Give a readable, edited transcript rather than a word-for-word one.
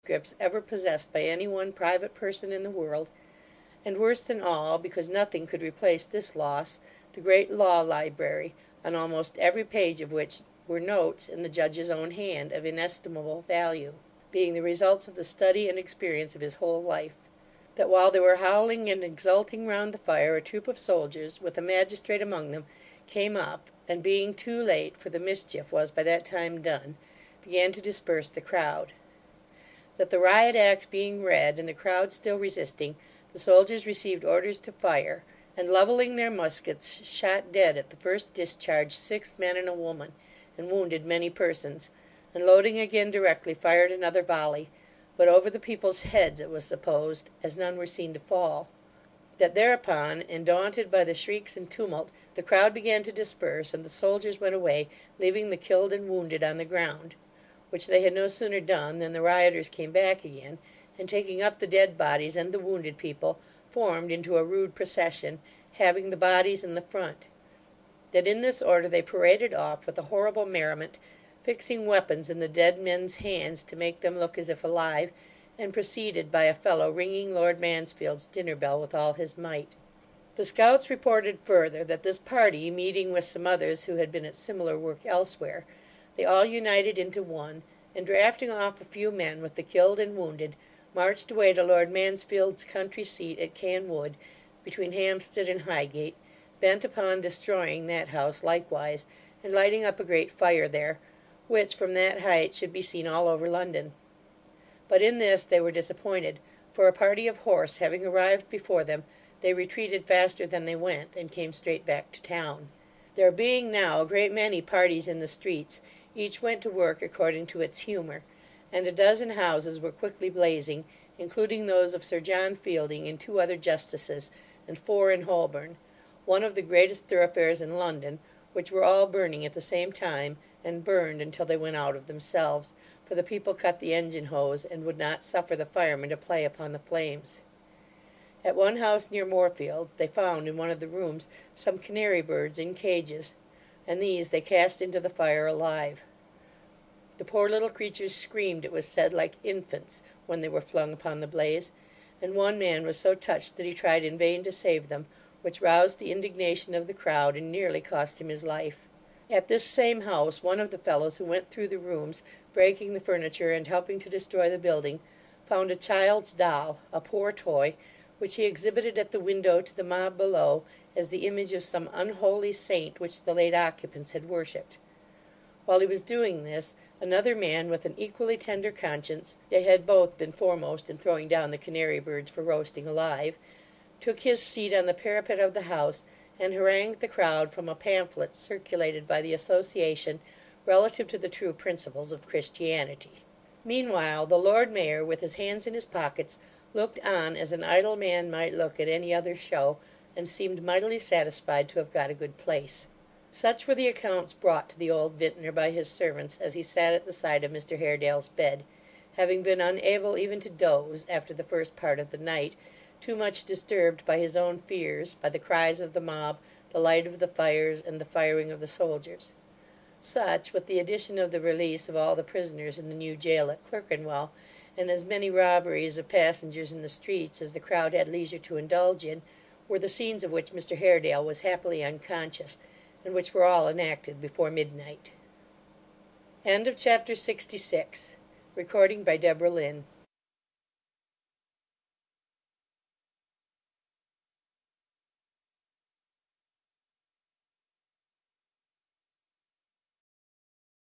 manuscripts ever possessed by any one private person in the world; and worse than all, because nothing could replace this loss, the great law library, on almost every page of which were notes in the judge's own hand, of inestimable value, being the results of the study and experience of his whole life. That while they were howling and exulting round the fire, a troop of soldiers, with a magistrate among them, came up, and being too late, for the mischief was by that time done, began to disperse the crowd. That the riot act being read, and the crowd still resisting, the soldiers received orders to fire, and levelling their muskets, shot dead at the first discharge 6 men and a woman, and wounded many persons, and loading again directly, fired another volley, but over the people's heads, it was supposed, as none were seen to fall. That thereupon, and daunted by the shrieks and tumult, the crowd began to disperse, and the soldiers went away, leaving the killed and wounded on the ground; which they had no sooner done than the rioters came back again, and taking up the dead bodies and the wounded people, formed into a rude procession, having the bodies in the front. That in this order they paraded off with a horrible merriment, fixing weapons in the dead men's hands to make them look as if alive, and preceded by a fellow ringing Lord Mansfield's dinner bell with all his might. The scouts reported further, that this party, meeting with some others who had been at similar work elsewhere, they all united into one, and drafting off a few men with the killed and wounded, marched away to Lord Mansfield's country seat at Canwood, between Hampstead and Highgate, bent upon destroying that house likewise, and lighting up a great fire there, which from that height should be seen all over London. But in this they were disappointed; for a party of horse having arrived before them, they retreated faster than they went, and came straight back to town. There being now a great many parties in the streets, each went to work according to its humour, and a dozen houses were quickly blazing, including those of Sir John Fielding and 2 other justices, and 4 in Holborn, one of the greatest thoroughfares in London, which were all burning at the same time, and burned until they went out of themselves, for the people cut the engine hose, and would not suffer the firemen to play upon the flames. At one house near Moorfields, they found in one of the rooms some canary birds in cages, and these they cast into the fire alive. The poor little creatures screamed, it was said, like infants, when they were flung upon the blaze, and one man was so touched that he tried in vain to save them, which roused the indignation of the crowd, and nearly cost him his life. At this same house, one of the fellows who went through the rooms, breaking the furniture and helping to destroy the building, found a child's doll, a poor toy, which he exhibited at the window to the mob below, as the image of some unholy saint which the late occupants had worshipped. While he was doing this, another man with an equally tender conscience (they had both been foremost in throwing down the canary birds for roasting alive) took his seat on the parapet of the house, and harangued the crowd from a pamphlet circulated by the association, relative to the true principles of Christianity. Meanwhile, the Lord Mayor, with his hands in his pockets, looked on as an idle man might look at any other show, and seemed mightily satisfied to have got a good place. Such were the accounts brought to the old vintner by his servants, as he sat at the side of Mr Haredale's bed, having been unable even to doze, after the first part of the night, too much disturbed by his own fears, by the cries of the mob, the light of the fires, and the firing of the soldiers. Such, with the addition of the release of all the prisoners in the new jail at Clerkenwell, and as many robberies of passengers in the streets as the crowd had leisure to indulge in, were the scenes of which Mr Haredale was happily unconscious, and which were all enacted before midnight. Chapter 66. Recording by Deborah Lynn.